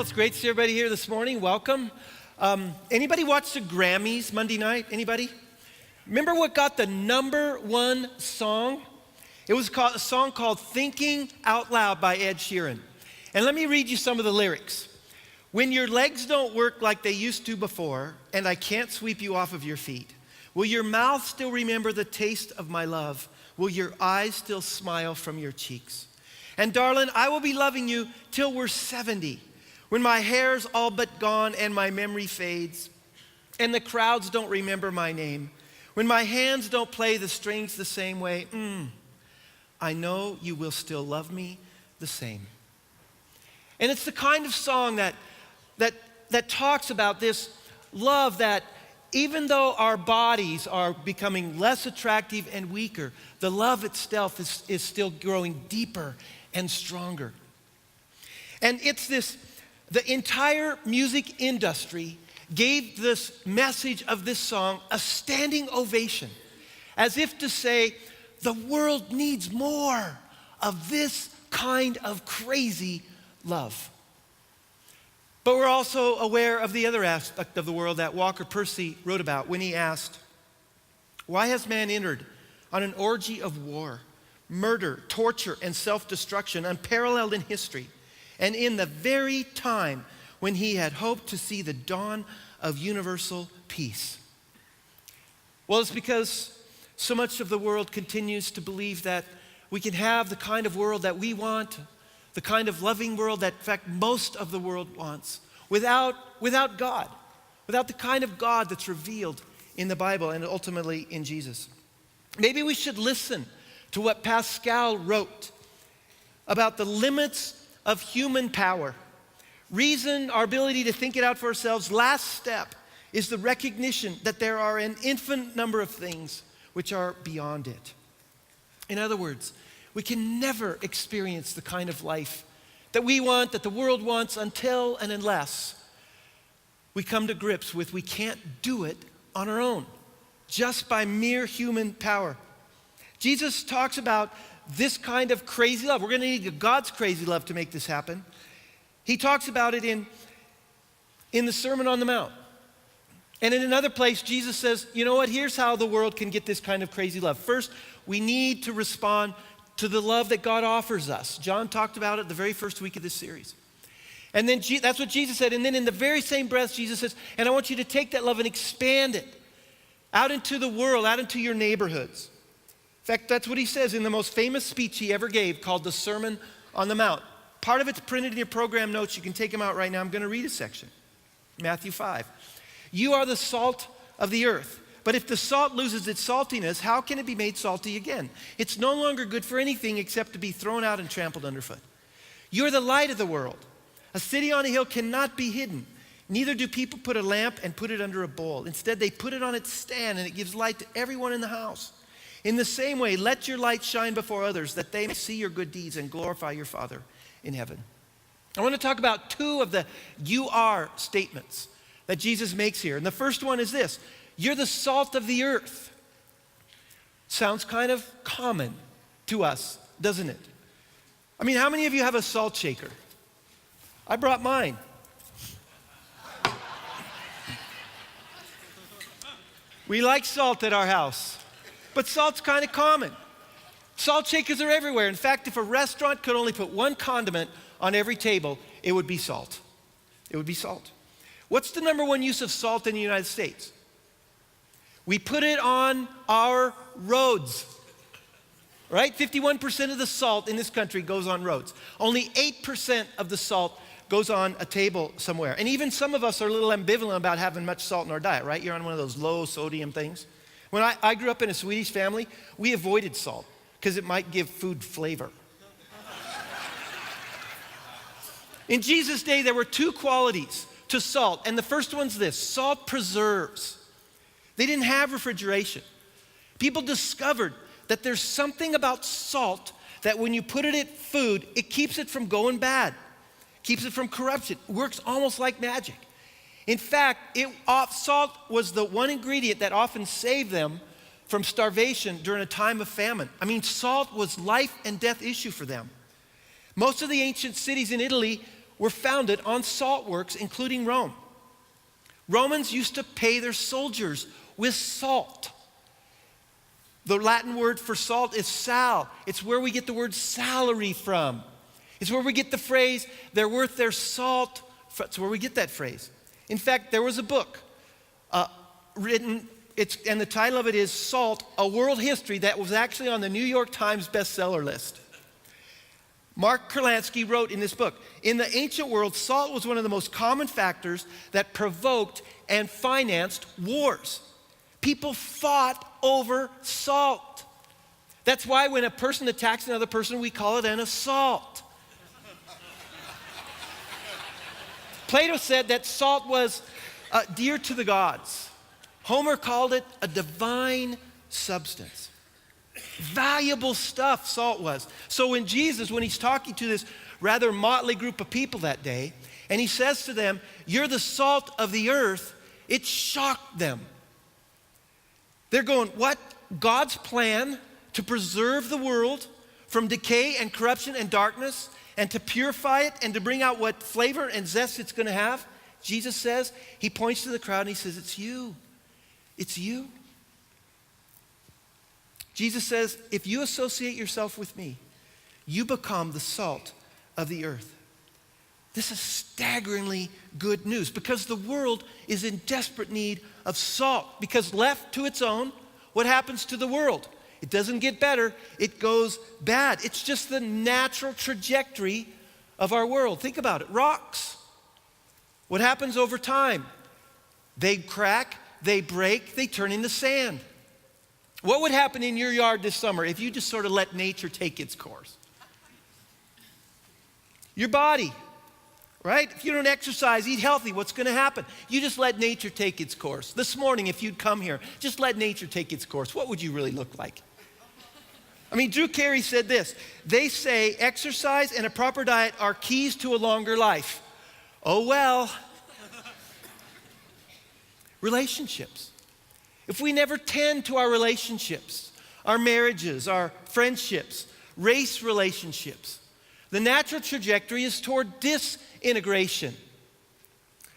Well, it's great to see everybody here this morning. Welcome. Anybody watch the Grammys Monday night? Anybody? Remember what got the #1 song? It was a song called Thinking Out Loud by Ed Sheeran. And let me read you some of the lyrics. When your legs don't work like they used to before, and I can't sweep you off of your feet, will your mouth still remember the taste of my love? Will your eyes still smile from your cheeks? And darling, I will be loving you till we're 70. When my hair's all but gone and my memory fades, and the crowds don't remember my name, when my hands don't play the strings the same way, I know you will still love me the same. And it's the kind of song that talks about this love that even though our bodies are becoming less attractive and weaker, the love itself is still growing deeper and stronger. And it's this. The entire music industry gave this message of this song a standing ovation, as if to say, the world needs more of this kind of crazy love. But we're also aware of the other aspect of the world that Walker Percy wrote about when he asked, why has man entered on an orgy of war, murder, torture, and self-destruction unparalleled in history? And in the very time when he had hoped to see the dawn of universal peace. Well, it's because so much of the world continues to believe that we can have the kind of world that we want, the kind of loving world that, in fact, most of the world wants, without God, without the kind of God that's revealed in the Bible and ultimately in Jesus. Maybe we should listen to what Pascal wrote about the limits of human power. Reason, our ability to think it out for ourselves, last step is the recognition that there are an infinite number of things which are beyond it. In other words, we can never experience the kind of life that we want, that the world wants, until and unless we come to grips with we can't do it on our own, just by mere human power. Jesus talks about this kind of crazy love. We're going to need God's crazy love to make this happen. He talks about it in the Sermon on the Mount. And in another place, Jesus says, you know what, here's how the world can get this kind of crazy love. First, we need to respond to the love that God offers us. John talked about it the very first week of this series. And then that's what Jesus said. And then in the very same breath, Jesus says, and I want you to take that love and expand it out into the world, out into your neighborhoods. In fact, that's what he says in the most famous speech he ever gave, called the Sermon on the Mount. Part of it's printed in your program notes. You can take them out right now. I'm going to read a section. Matthew 5. You are the salt of the earth. But if the salt loses its saltiness, how can it be made salty again? It's no longer good for anything except to be thrown out and trampled underfoot. You are the light of the world. A city on a hill cannot be hidden. Neither do people put a lamp and put it under a bowl. Instead, they put it on its stand, and it gives light to everyone in the house. In the same way, let your light shine before others, that they may see your good deeds and glorify your Father in heaven. I want to talk about two of the you are statements that Jesus makes here. And the first one is this: you're the salt of the earth. Sounds kind of common to us, doesn't it? I mean, how many of you have a salt shaker? I brought mine. We like salt at our house. But salt's kind of common. Salt shakers are everywhere. In fact, if a restaurant could only put one condiment on every table, it would be salt. It would be salt. What's the #1 use of salt in the United States? We put it on our roads, right? 51% of the salt in this country goes on roads. Only 8% of the salt goes on a table somewhere. And even some of us are a little ambivalent about having much salt in our diet, right? You're on one of those low sodium things. When I grew up in a Swedish family, we avoided salt because it might give food flavor. In Jesus' day, there were two qualities to salt, and the first one's this: salt preserves. They didn't have refrigeration. People discovered that there's something about salt that when you put it in food, it keeps it from going bad, keeps it from corruption. It works almost like magic. In fact, salt was the one ingredient that often saved them from starvation during a time of famine. I mean, salt was life and death issue for them. Most of the ancient cities in Italy were founded on salt works, including Rome. Romans used to pay their soldiers with salt. The Latin word for salt is sal. It's where we get the word salary from. It's where we get the phrase, they're worth their salt. It's where we get that phrase. In fact, there was a book written, and the title of it is Salt, A World History, that was actually on the New York Times bestseller list. Mark Kurlansky wrote in this book, in the ancient world, salt was one of the most common factors that provoked and financed wars. People fought over salt. That's why when a person attacks another person, we call it an assault. Plato said that salt was dear to the gods. Homer called it a divine substance. Valuable stuff salt was. So when Jesus, when he's talking to this rather motley group of people that day, and he says to them, "You're the salt of the earth," it shocked them. They're going, what? God's plan to preserve the world from decay and corruption and darkness, and to purify it and to bring out what flavor and zest it's going to have? Jesus says, he points to the crowd and he says, it's you. It's you. Jesus says, if you associate yourself with me, you become the salt of the earth. This is staggeringly good news because the world is in desperate need of salt. Because left to its own, what happens to the world? It doesn't get better, it goes bad. It's just the natural trajectory of our world. Think about it. Rocks. What happens over time? They crack, they break, they turn into sand. What would happen in your yard this summer if you just sort of let nature take its course? Your body, right? If you don't exercise, eat healthy, what's going to happen? You just let nature take its course. This morning, if you'd come here, just let nature take its course. What would you really look like? I mean, Drew Carey said this. They say exercise and a proper diet are keys to a longer life. Oh, well. Relationships. If we never tend to our relationships, our marriages, our friendships, race relationships, the natural trajectory is toward disintegration.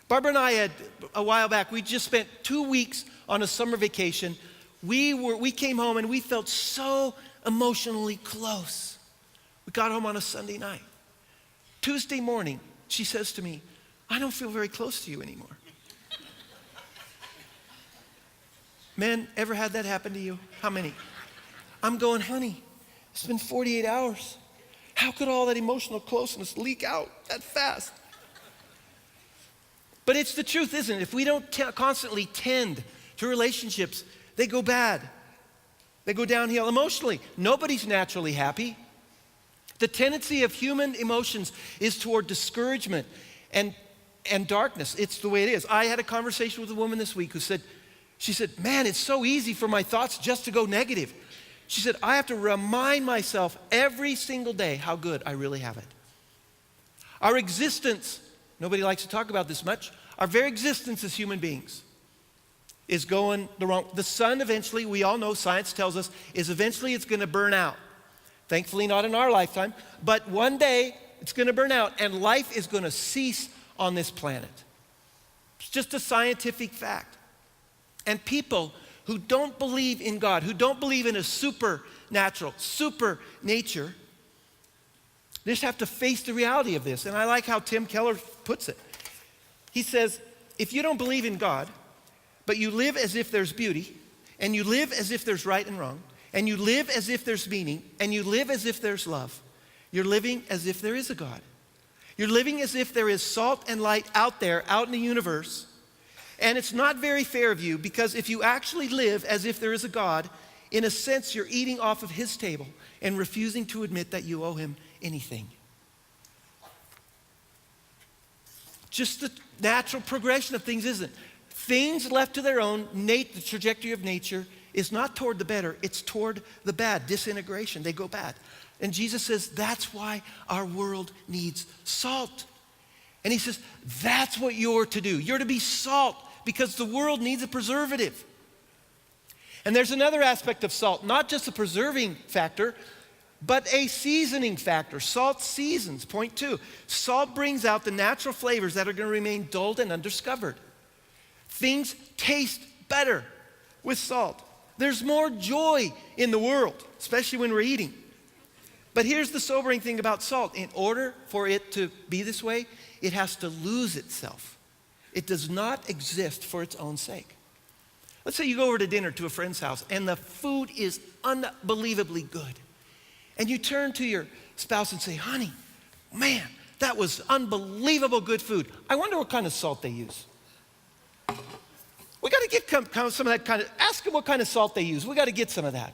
Barbara and I had, a while back, we just spent 2 weeks on a summer vacation. We came home and we felt so emotionally close. We got home on a Sunday night. Tuesday morning, she says to me, I don't feel very close to you anymore. Men, ever had that happen to you? How many? I'm going, honey, it's been 48 hours. How could all that emotional closeness leak out that fast? But it's the truth, isn't it? If we don't constantly tend to relationships, they go bad. They go downhill emotionally. Nobody's naturally happy. The tendency of human emotions is toward discouragement and darkness. It's the way it is. I had a conversation with a woman this week who said, she said, man, it's so easy for my thoughts just to go negative. She said, I have to remind myself every single day how good I really have it. Our existence, nobody likes to talk about this much, our very existence as human beings is going the wrong. The sun eventually, we all know, science tells us, is eventually it's going to burn out. Thankfully not in our lifetime, but one day it's going to burn out and life is going to cease on this planet. It's just a scientific fact. And people who don't believe in God, who don't believe in a supernatural, super nature, they just have to face the reality of this. And I like how Tim Keller puts it. He says, if you don't believe in God, but you live as if there's beauty, and you live as if there's right and wrong, and you live as if there's meaning, and you live as if there's love, you're living as if there is a God. You're living as if there is salt and light out there, out in the universe. And it's not very fair of you, because if you actually live as if there is a God, in a sense you're eating off of his table and refusing to admit that you owe him anything. Just the natural progression of things, isn't it? Things left to their own, the trajectory of nature is not toward the better, it's toward the bad, disintegration. They go bad. And Jesus says that's why our world needs salt. And he says, that's what you're to do. You're to be salt because the world needs a preservative. And there's another aspect of salt, not just a preserving factor, but a seasoning factor. Salt seasons. Point two, salt brings out the natural flavors that are going to remain dulled and undiscovered. Things taste better with salt. There's more joy in the world, especially when we're eating. But here's the sobering thing about salt. In order for it to be this way, it has to lose itself. It does not exist for its own sake. Let's say you go over to dinner to a friend's house and the food is unbelievably good. And you turn to your spouse and say, honey, man, that was unbelievable good food. I wonder what kind of salt they use. We got to get some of that kind of, ask them what kind of salt they use. We got to get some of that.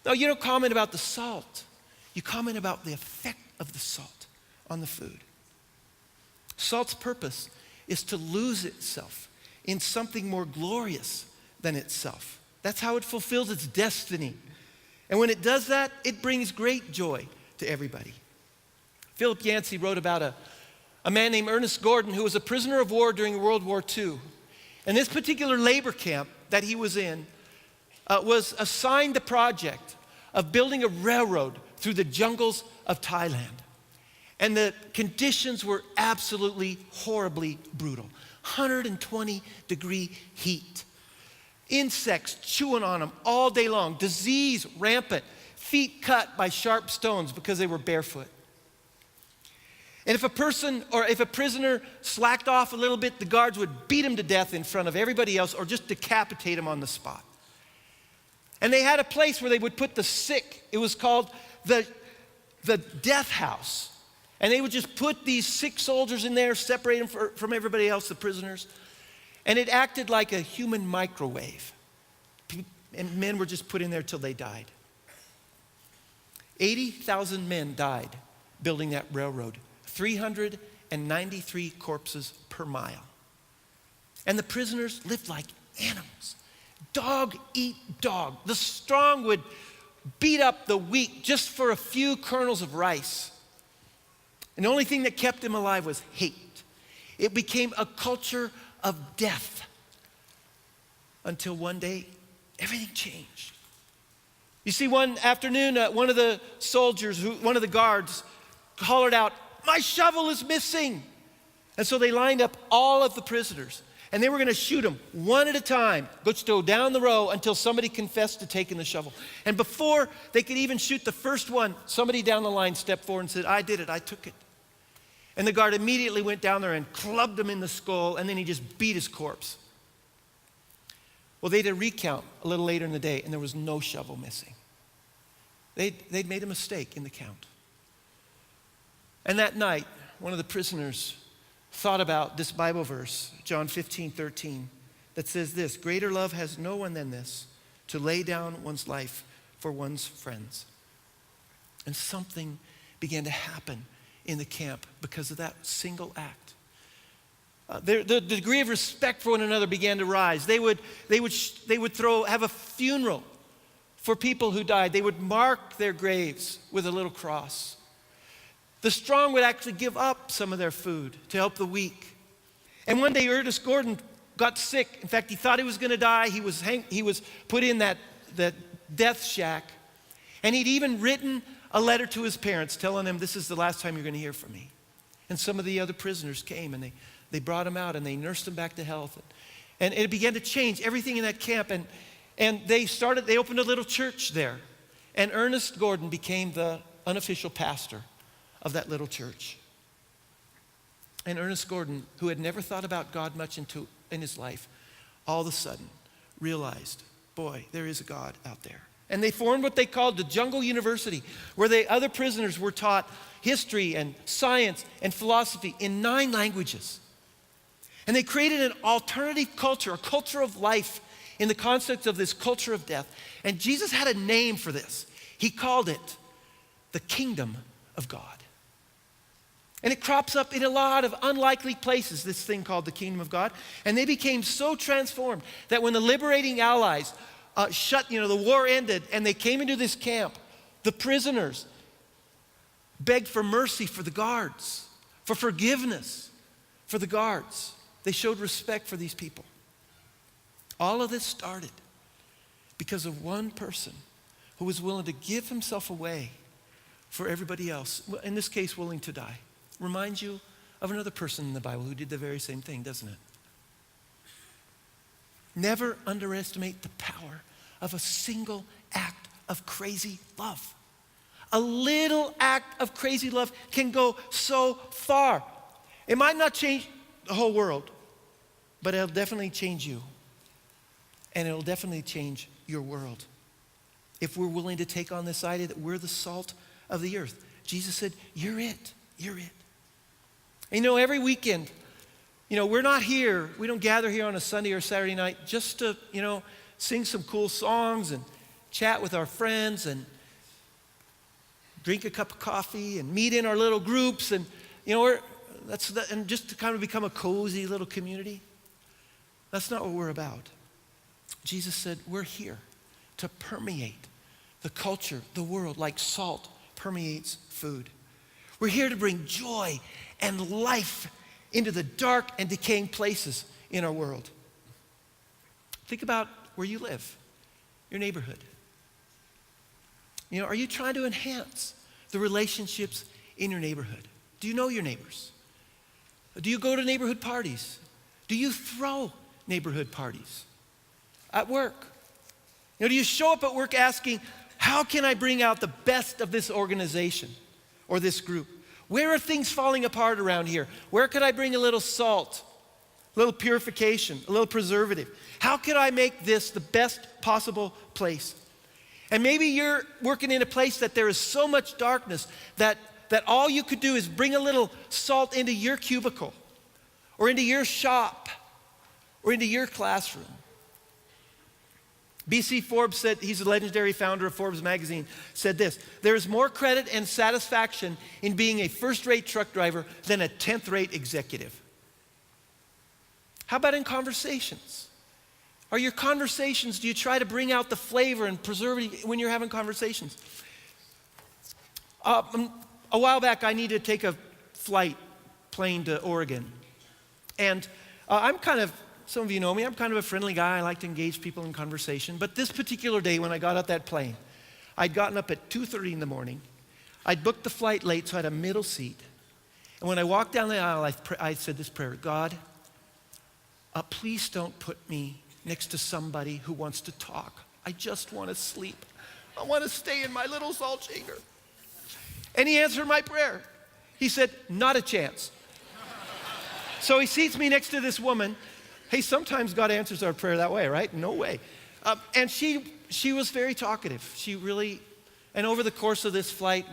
No, you don't comment about the salt. You comment about the effect of the salt on the food. Salt's purpose is to lose itself in something more glorious than itself. That's how it fulfills its destiny. And when it does that, it brings great joy to everybody. Philip Yancey wrote about a man named Ernest Gordon who was a prisoner of war during World War II. And this particular labor camp that he was in was assigned the project of building a railroad through the jungles of Thailand. And the conditions were absolutely horribly brutal. 120-degree heat. Insects chewing on them all day long. Disease rampant. Feet cut by sharp stones because they were barefoot. And if a person or if a prisoner slacked off a little bit, the guards would beat him to death in front of everybody else or just decapitate him on the spot. And they had a place where they would put the sick. It was called the death house. And they would just put these sick soldiers in there, separate them from everybody else, the prisoners. And it acted like a human microwave. And men were just put in there till they died. 80,000 men died building that railroad. 393 corpses per mile. And the prisoners lived like animals. Dog eat dog. The strong would beat up the weak just for a few kernels of rice. And the only thing that kept them alive was hate. It became a culture of death until one day everything changed. You see, one afternoon, one of the soldiers, one of the guards, hollered out, "My shovel is missing." And so they lined up all of the prisoners. And they were going to shoot them one at a time, go down the row until somebody confessed to taking the shovel. And before they could even shoot the first one, somebody down the line stepped forward and said, "I did it, I took it." And the guard immediately went down there and clubbed him in the skull, and then he just beat his corpse. Well, they did a recount a little later in the day, and there was no shovel missing. They'd made a mistake in the count. And that night, one of the prisoners thought about this Bible verse, John 15:13, that says this: "Greater love has no one than this, to lay down one's life for one's friends." And something began to happen in the camp because of that single act. The degree of respect for one another began to rise. They would have a funeral for people who died. They would mark their graves with a little cross. The strong would actually give up some of their food to help the weak. And one day Ernest Gordon got sick. In fact, he thought he was going to die. He was put in that death shack. And he'd even written a letter to his parents telling them, "This is the last time you're going to hear from me." And some of the other prisoners came and they brought him out and they nursed him back to health. And it began to change everything in that camp. And they opened a little church there. And Ernest Gordon became the unofficial pastor of that little church. And Ernest Gordon, who had never thought about God much in his life, all of a sudden realized, boy, there is a God out there. And they formed what they called the Jungle University, where the other prisoners were taught history and science and philosophy in 9 languages. And they created an alternative culture, a culture of life in the context of this culture of death. And Jesus had a name for this. He called it the kingdom of God. And it crops up in a lot of unlikely places, this thing called the kingdom of God. And they became so transformed that when the liberating allies the war ended and they came into this camp, the prisoners begged for mercy for the guards, for forgiveness for the guards. They showed respect for these people. All of this started because of one person who was willing to give himself away for everybody else, in this case, willing to die. Reminds you of another person in the Bible who did the very same thing, doesn't it? Never underestimate the power of a single act of crazy love. A little act of crazy love can go so far. It might not change the whole world, but it'll definitely change you. And it'll definitely change your world. If we're willing to take on this idea that we're the salt of the earth. Jesus said, you're it, you're it. And every weekend, we're not here, we don't gather here on a Sunday or Saturday night just to, sing some cool songs and chat with our friends and drink a cup of coffee and meet in our little groups and, and just to kind of become a cozy little community. That's not what we're about. Jesus said, we're here to permeate the culture, the world, like salt permeates food. We're here to bring joy and life into the dark and decaying places in our world. Think about where you live, your neighborhood. Are you trying to enhance the relationships in your neighborhood? Do you know your neighbors? Do you go to neighborhood parties? Do you throw neighborhood parties? At work? Do you show up at work asking, how can I bring out the best of this organization or this group? Where are things falling apart around here? Where could I bring a little salt, a little purification, a little preservative? How could I make this the best possible place? And maybe you're working in a place that there is so much darkness that all you could do is bring a little salt into your cubicle or into your shop or into your classroom. B.C. Forbes said, he's the legendary founder of Forbes magazine, said this: there is more credit and satisfaction in being a first-rate truck driver than a 10th-rate executive. How about in conversations? Are your conversations, do you try to bring out the flavor and preservative when you're having conversations? A while back, I needed to take a plane to Oregon. And some of you know me, I'm kind of a friendly guy. I like to engage people in conversation. But this particular day when I got out that plane, I'd gotten up at 2:30 in the morning. I'd booked the flight late, so I had a middle seat. And when I walked down the aisle, I said this prayer: God, please don't put me next to somebody who wants to talk. I just want to sleep. I want to stay in my little salt shaker. And he answered my prayer. He said, not a chance. So he seats me next to this woman. Hey, sometimes God answers our prayer that way, right? No way. And she was very talkative. She really, and over the course of this flight,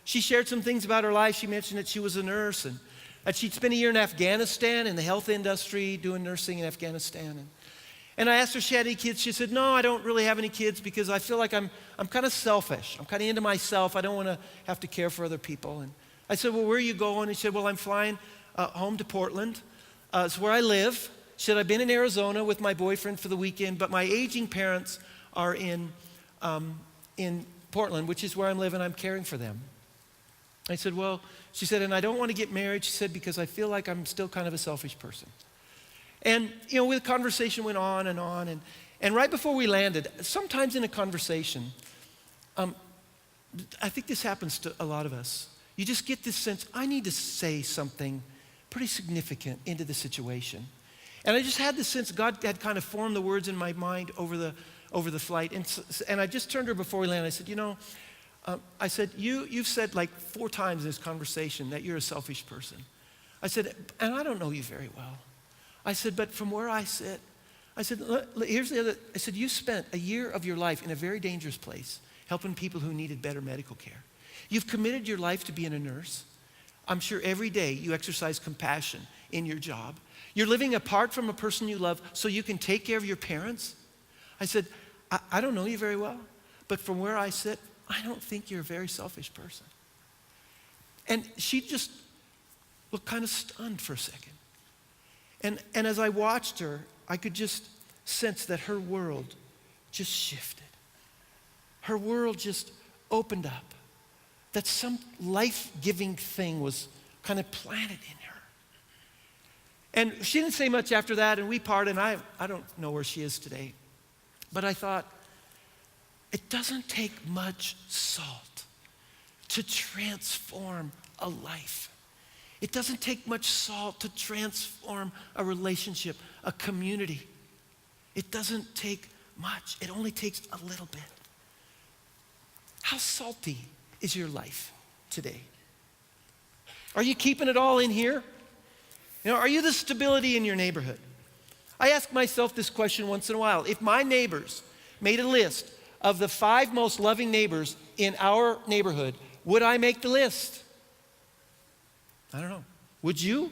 she shared some things about her life. She mentioned that she was a nurse and that she'd spent a year in Afghanistan in the health industry doing nursing in Afghanistan. And I asked her if she had any kids. She said, no, I don't really have any kids because I feel like I'm kind of selfish. I'm kind of into myself. I don't want to have to care for other people. And I said, well, where are you going? And she said, well, I'm flying home to Portland. It's where I live. She said, I've been in Arizona with my boyfriend for the weekend, but my aging parents are in Portland, which is where I'm living. I'm caring for them. I said, well, she said, and I don't want to get married, she said, because I feel like I'm still kind of a selfish person. And, the conversation went on. And right before we landed, sometimes in a conversation, I think this happens to a lot of us. You just get this sense, I need to say something pretty significant into the situation. And I just had this sense God had kind of formed the words in my mind over the flight. And I just turned to her before we landed. I said, you've said like 4 times in this conversation that you're a selfish person. I said, and I don't know you very well. I said, but from where I sit, I said, here's the other. I said, you spent a year of your life in a very dangerous place helping people who needed better medical care. You've committed your life to being a nurse. I'm sure every day you exercise compassion in your job. You're living apart from a person you love so you can take care of your parents. I said, I don't know you very well, but from where I sit, I don't think you're a very selfish person. And she just looked kind of stunned for a second. And as I watched her, I could just sense that her world just shifted. Her world just opened up. That some life-giving thing was kind of planted in her. And she didn't say much after that, and we parted, and I don't know where she is today. But I thought, It doesn't take much salt to transform a life. It doesn't take much salt to transform a relationship, a community. It doesn't take much. It only takes a little bit. How salty is your life today? Are you keeping it all in here? Are you the stability in your neighborhood? I ask myself this question once in a while. If my neighbors made a list of the 5 most loving neighbors in our neighborhood, would I make the list? I don't know. Would you?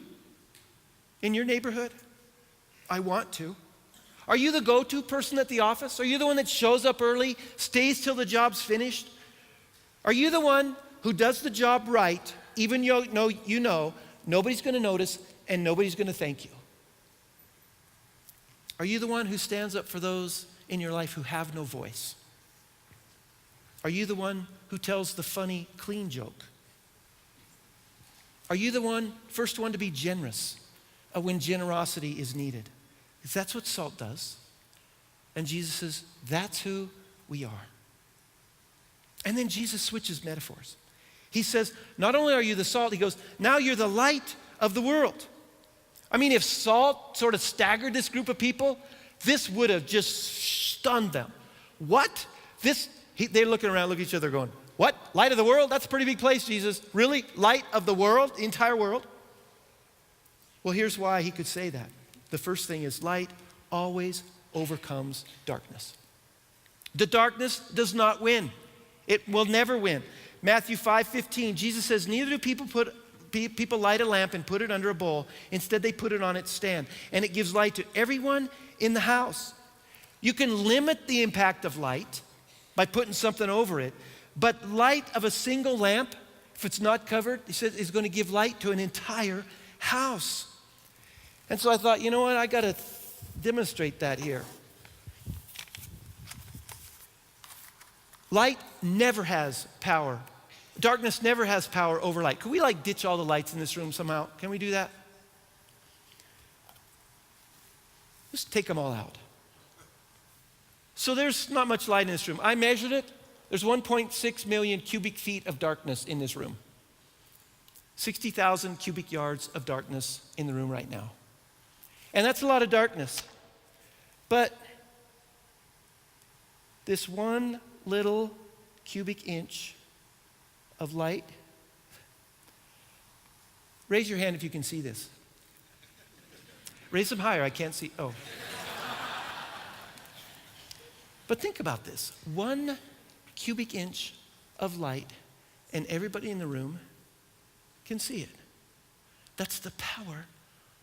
In your neighborhood? I want to. Are you the go-to person at the office? Are you the one that shows up early, stays till the job's finished? Are you the one who does the job right, even though you know nobody's going to notice and nobody's going to thank you? Are you the one who stands up for those in your life who have no voice? Are you the one who tells the funny, clean joke? Are you the first one to be generous when generosity is needed? Because that's what salt does. And Jesus says, that's who we are. And then Jesus switches metaphors. He says, not only are you the salt, he goes, now you're the light of the world. I mean, if salt sort of staggered this group of people, this would have just stunned them. What? They're looking around, looking at each other going, what? Light of the world? That's a pretty big place, Jesus. Really? Light of the world? The entire world? Well, here's why he could say that. The first thing is light always overcomes darkness. The darkness does not win. It will never win. Matthew 5:15, Jesus says, neither do people light a lamp and put it under a bowl. Instead, they put it on its stand, and it gives light to everyone in the house. You can limit the impact of light by putting something over it, but light of a single lamp, if it's not covered, he says, is going to give light to an entire house. And so I thought, you know what, I got to demonstrate that here. Light never has power. Darkness never has power over light. Could we ditch all the lights in this room somehow? Can we do that? Just take them all out. So there's not much light in this room. I measured it. There's 1.6 million cubic feet of darkness in this room. 60,000 cubic yards of darkness in the room right now. And that's a lot of darkness. But this one little cubic inch of light, raise your hand if you can see this. Raise them higher, I can't see. Oh. But think about this. 1 cubic inch of light, and everybody in the room can see it. That's the power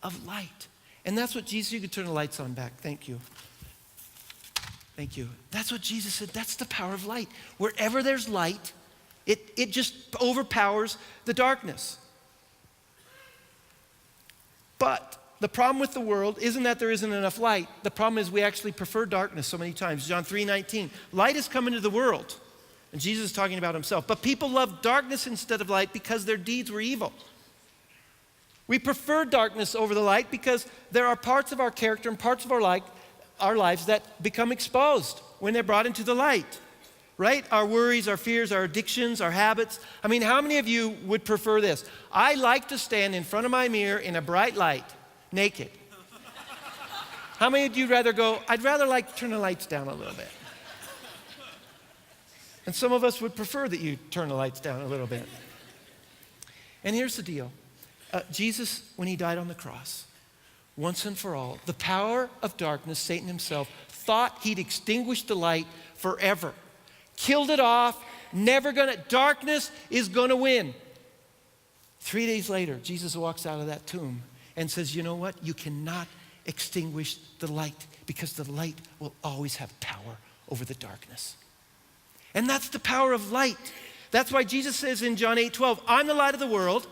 of light. And that's what Jesus, you can turn the lights on back. Thank you. Thank you. That's what Jesus said. That's the power of light. Wherever there's light, it just overpowers the darkness. But the problem with the world isn't that there isn't enough light. The problem is we actually prefer darkness so many times. John 3:19, light has come into the world. And Jesus is talking about himself. But people love darkness instead of light because their deeds were evil. We prefer darkness over the light because there are parts of our character and parts of our lives that become exposed when they're brought into the light, right? Our worries, our fears, our addictions, our habits. I mean, how many of you would prefer this? I like to stand in front of my mirror in a bright light, naked. How many of you rather go, I'd rather turn the lights down a little bit? And some of us would prefer that you turn the lights down a little bit. And here's the deal. Jesus, when he died on the cross, once and for all, the power of darkness, Satan himself, thought he'd extinguished the light forever. Killed it off, darkness is gonna win. 3 days later, Jesus walks out of that tomb and says, you know what? You cannot extinguish the light because the light will always have power over the darkness. And that's the power of light. That's why Jesus says in John 8:12, I'm the light of the world.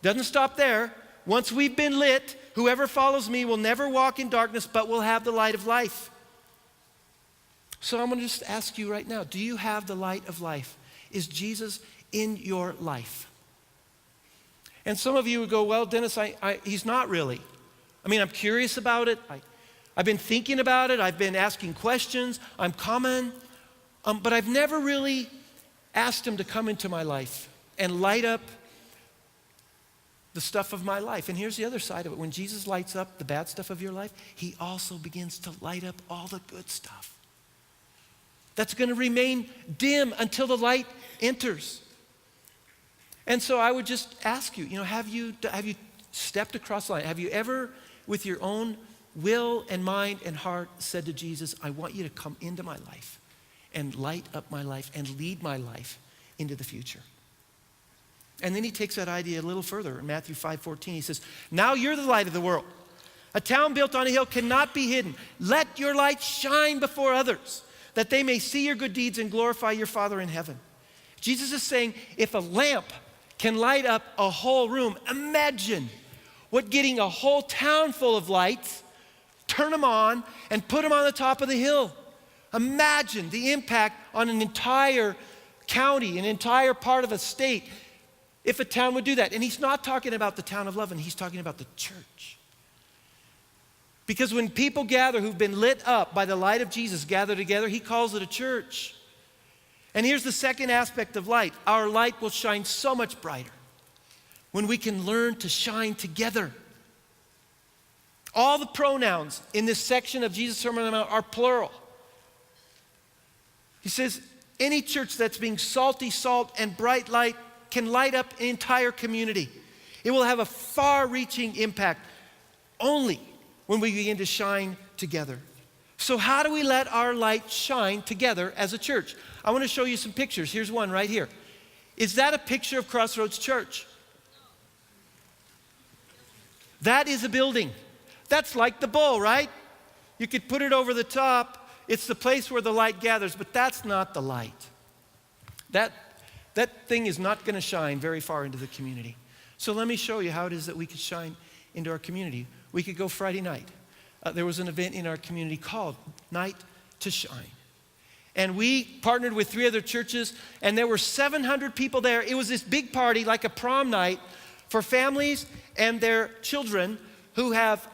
Doesn't stop there. Once we've been lit, whoever follows me will never walk in darkness, but will have the light of life. So I'm going to just ask you right now, do you have the light of life? Is Jesus in your life? And some of you would go, well, Dennis, he's not really. I mean, I'm curious about it. I've been thinking about it. I've been asking questions. I'm coming. But I've never really asked him to come into my life and light up the stuff of my life. And here's the other side of it. When Jesus lights up the bad stuff of your life, he also begins to light up all the good stuff. That's going to remain dim until the light enters. And so I would just ask you, have you stepped across the line? Have you ever, with your own will and mind and heart, said to Jesus, I want you to come into my life and light up my life and lead my life into the future? And then he takes that idea a little further. In Matthew 5:14, he says, now you're the light of the world. A town built on a hill cannot be hidden. Let your light shine before others, that they may see your good deeds and glorify your Father in heaven. Jesus is saying, if a lamp can light up a whole room, imagine what getting a whole town full of lights, turn them on, and put them on the top of the hill. Imagine the impact on an entire county, an entire part of a state, if a town would do that. And he's not talking about the town of Loveland, he's talking about the church. Because when people gather who've been lit up by the light of Jesus gather together, he calls it a church. And here's the second aspect of light. Our light will shine so much brighter when we can learn to shine together. All the pronouns in this section of Jesus' Sermon on the Mount are plural. He says, any church that's being salty salt and bright light can light up an entire community. It will have a far-reaching impact only when we begin to shine together. So how do we let our light shine together as a church? I want to show you some pictures. Here's one right here. Is that a picture of Crossroads Church? That is a building. That's like the bowl, right? You could put it over the top. It's the place where the light gathers, but that's not the light. That thing is not going to shine very far into the community. So let me show you how it is that we could shine into our community. We could go Friday night. There was an event in our community called Night to Shine. And we partnered with 3 other churches, and there were 700 people there. It was this big party, like a prom night, for families and their children who have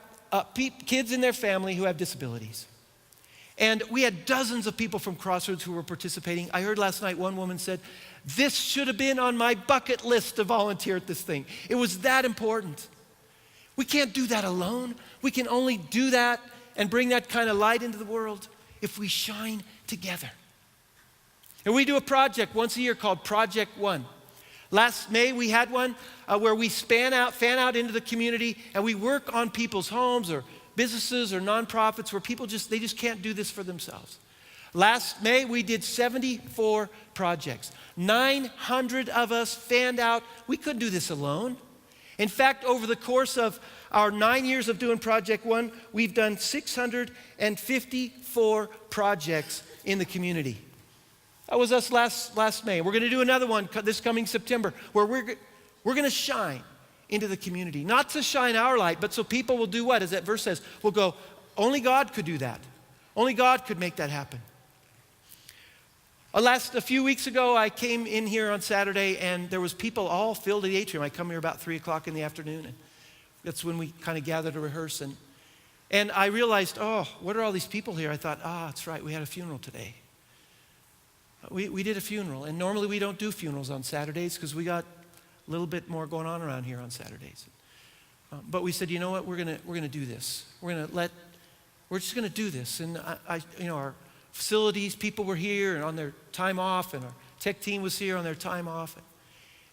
kids in their family who have disabilities. And we had dozens of people from Crossroads who were participating. I heard last night one woman said, this should have been on my bucket list to volunteer at this thing. It was that important. We can't do that alone. We can only do that and bring that kind of light into the world if we shine together. And we do a project once a year called Project One. Last May we had one where we fan out into the community, and we work on people's homes or businesses or nonprofits where people they just can't do this for themselves. Last May, we did 74 projects. 900 of us fanned out. We couldn't do this alone. In fact, over the course of our 9 years of doing Project One, we've done 654 projects in the community. That was us last May. We're going to do another one this coming September where we're going to shine into the community. Not to shine our light, but so people will do what? As that verse says, we'll go, only God could do that. Only God could make that happen. A few weeks ago, I came in here on Saturday, and there was people all filled the atrium. I come here about 3 o'clock in the afternoon, and that's when we kind of gather to rehearse. And I realized, what are all these people here? I thought, that's right, we had a funeral today. We did a funeral, and normally we don't do funerals on Saturdays because we got a little bit more going on around here on Saturdays. But we said, you know what, we're gonna do this. We're just gonna do this. And our facilities, people were here and on their time off, and our tech team was here on their time off.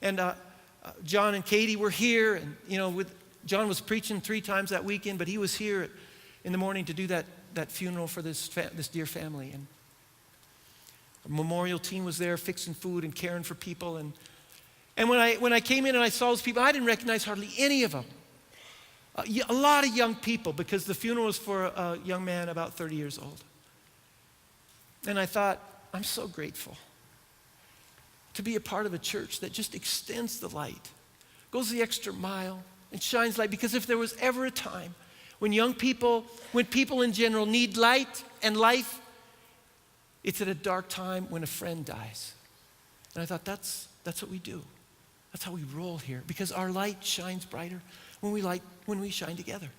And John and Katie were here, and John was preaching 3 times that weekend, but he was here in the morning to do that funeral for this dear family. And a memorial team was there fixing food and caring for people. And when I came in and I saw those people, I didn't recognize hardly any of them. A lot of young people, because the funeral was for a young man about 30 years old. And I thought, I'm so grateful to be a part of a church that just extends the light, goes the extra mile, and shines light. Because if there was ever a time when people in general need light and life, it's at a dark time when a friend dies. And I thought, that's what we do. That's how we roll here, because our light shines brighter when we shine together.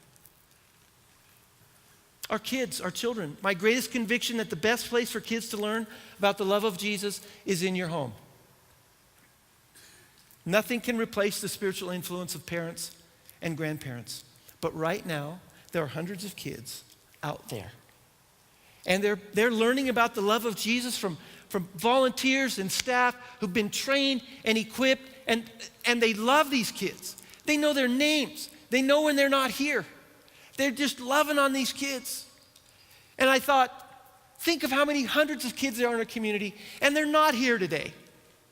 Our kids, our children. My greatest conviction that the best place for kids to learn about the love of Jesus is in your home. Nothing can replace the spiritual influence of parents and grandparents. But right now, there are hundreds of kids out there. And they're learning about the love of Jesus from volunteers and staff who've been trained and equipped, and they love these kids. They know their names. They know when they're not here. They're just loving on these kids. And I thought, think of how many hundreds of kids there are in our community, and they're not here today.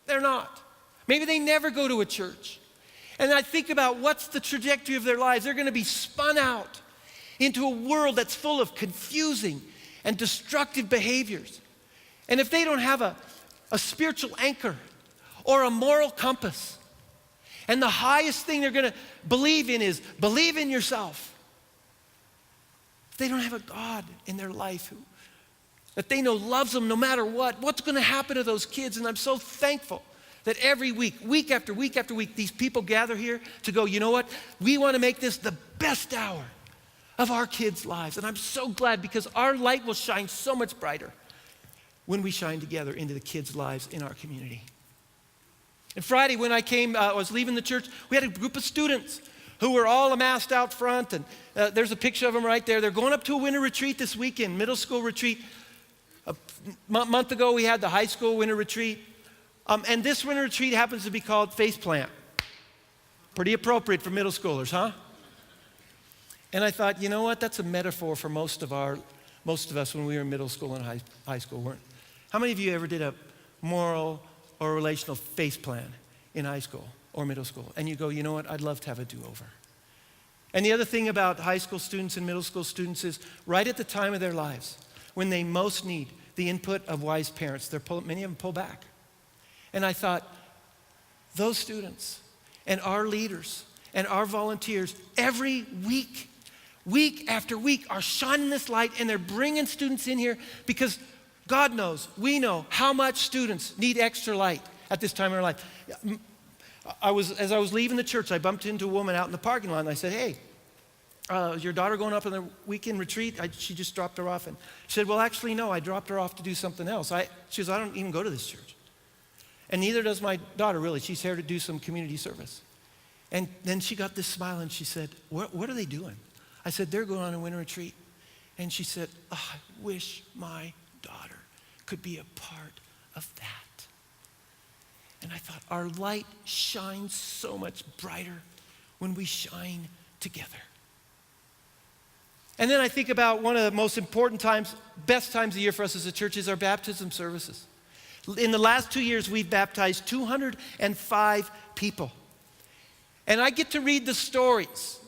They're not. Maybe they never go to a church. And I think about what's the trajectory of their lives. They're going to be spun out into a world that's full of confusing and destructive behaviors. And if they don't have a spiritual anchor or a moral compass, and the highest thing they're going to believe in is believe in yourself. If they don't have a God in their life that they know loves them no matter what, what's going to happen to those kids? And I'm so thankful that every week after week after week, these people gather here to go, you know what? We want to make this the best hour of our kids' lives. And I'm so glad, because our light will shine so much brighter when we shine together into the kids' lives in our community. And Friday when I came, I was leaving the church, we had a group of students who were all amassed out front, and there's a picture of them right there. They're going up to a winter retreat this weekend, middle school retreat. A month ago we had the high school winter retreat. And this winter retreat happens to be called Face Plant. Pretty appropriate for middle schoolers, huh? And I thought, you know what? That's a metaphor for most of us when we were in middle school and high school. How many of you ever did a moral or relational face plan in high school or middle school? And you go, you know what? I'd love to have a do-over. And the other thing about high school students and middle school students is right at the time of their lives, when they most need the input of wise parents, many of them pull back. And I thought, those students and our leaders and our volunteers every week after week are shining this light, and they're bringing students in here because God knows, we know how much students need extra light at this time in their life. As I was leaving the church, I bumped into a woman out in the parking lot, and I said, hey, is your daughter going up on the weekend retreat? She just dropped her off. And she said, well, actually, no, I dropped her off to do something else. She goes, I don't even go to this church. And neither does my daughter, really. She's here to do some community service. And then she got this smile, and she said, what are they doing? I said, they're going on a winter retreat. And she said, oh, I wish my daughter could be a part of that. And I thought, our light shines so much brighter when we shine together. And then I think about one of the most important times, best times of the year for us as a church is our baptism services. In the last 2 years, we've baptized 205 people. And I get to read the stories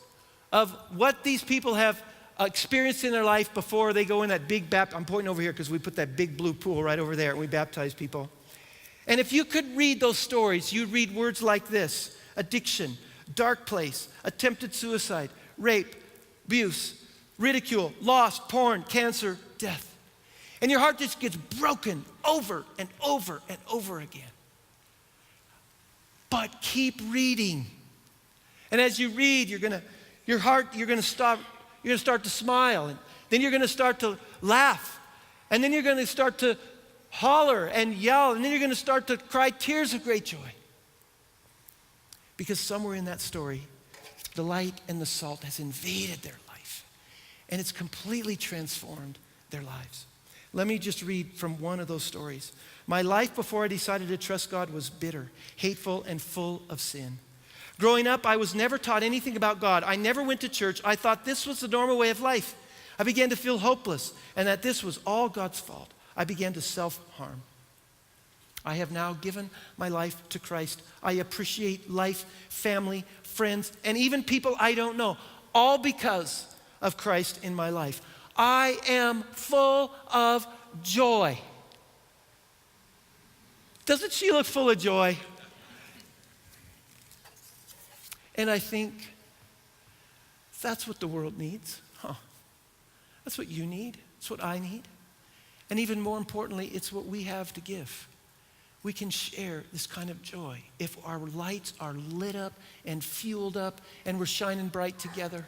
of what these people have experienced in their life before they go in that big baptism. I'm pointing over here because we put that big blue pool right over there and we baptize people. And if you could read those stories, you'd read words like this: addiction, dark place, attempted suicide, rape, abuse, ridicule, loss, porn, cancer, death. And your heart just gets broken over and over and over again. But keep reading. And as you read, you're gonna start to smile, and then you're gonna start to laugh, and then you're gonna start to holler and yell, and then you're gonna start to cry tears of great joy. Because somewhere in that story, the light and the salt has invaded their life, and it's completely transformed their lives. Let me just read from one of those stories. My life before I decided to trust God was bitter, hateful, and full of sin. Growing up, I was never taught anything about God. I never went to church. I thought this was the normal way of life. I began to feel hopeless and that this was all God's fault. I began to self-harm. I have now given my life to Christ. I appreciate life, family, friends, and even people I don't know, all because of Christ in my life. I am full of joy. Doesn't she look full of joy? And I think that's what the world needs. That's what you need. It's what I need. And even more importantly, it's what we have to give. We can share this kind of joy if our lights are lit up and fueled up and we're shining bright together.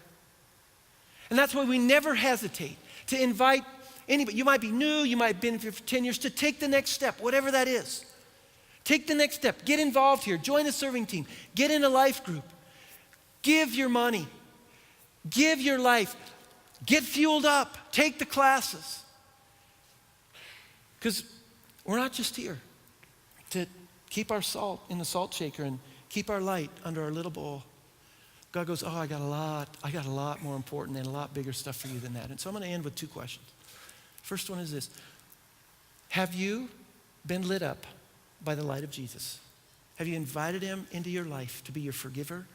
And that's why we never hesitate to invite anybody. You might be new, you might have been here for 10 years, to take the next step, whatever that is. Take the next step. Get involved here. Join a serving team. Get in a life group. Give your money. Give your life. Get fueled up. Take the classes. Because we're not just here to keep our salt in the salt shaker and keep our light under our little bowl. God goes, I got a lot more important and a lot bigger stuff for you than that. And so I'm going to end with 2 questions. First one is this. Have you been lit up by the light of Jesus? Have you invited him into your life to be your forgiver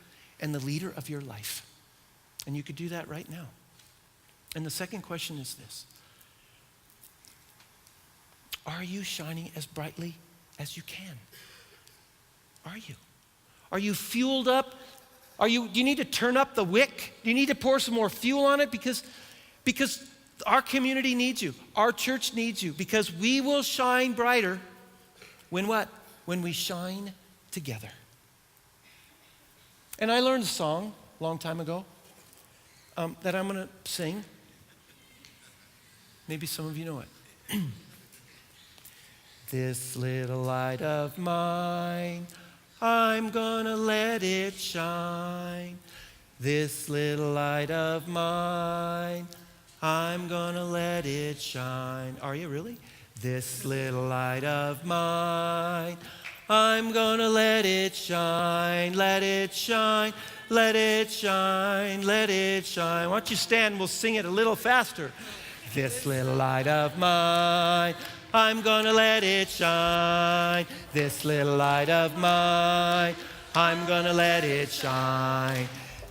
and the leader of your life? And you could do that right now. And the second question is this. Are you shining as brightly as you can? Are you? Are you fueled up? Do you need to turn up the wick? Do you need to pour some more fuel on it? Because our community needs you. Our church needs you. Because we will shine brighter when what? When we shine together. And I learned a song a long time ago that I'm going to sing. Maybe some of you know it. This little light of mine, I'm gonna let it shine. This little light of mine, I'm gonna let it shine. Are you really? This little light of mine, I'm gonna let it shine, let it shine, let it shine, let it shine. Why don't you stand, we'll sing it a little faster. This little light of mine, I'm gonna let it shine. This little light of mine, I'm gonna let it shine.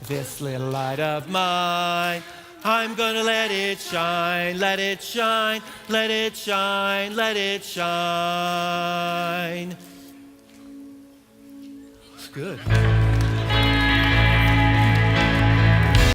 This little light of mine, I'm gonna let it shine, let it shine, let it shine, let it shine. It's good.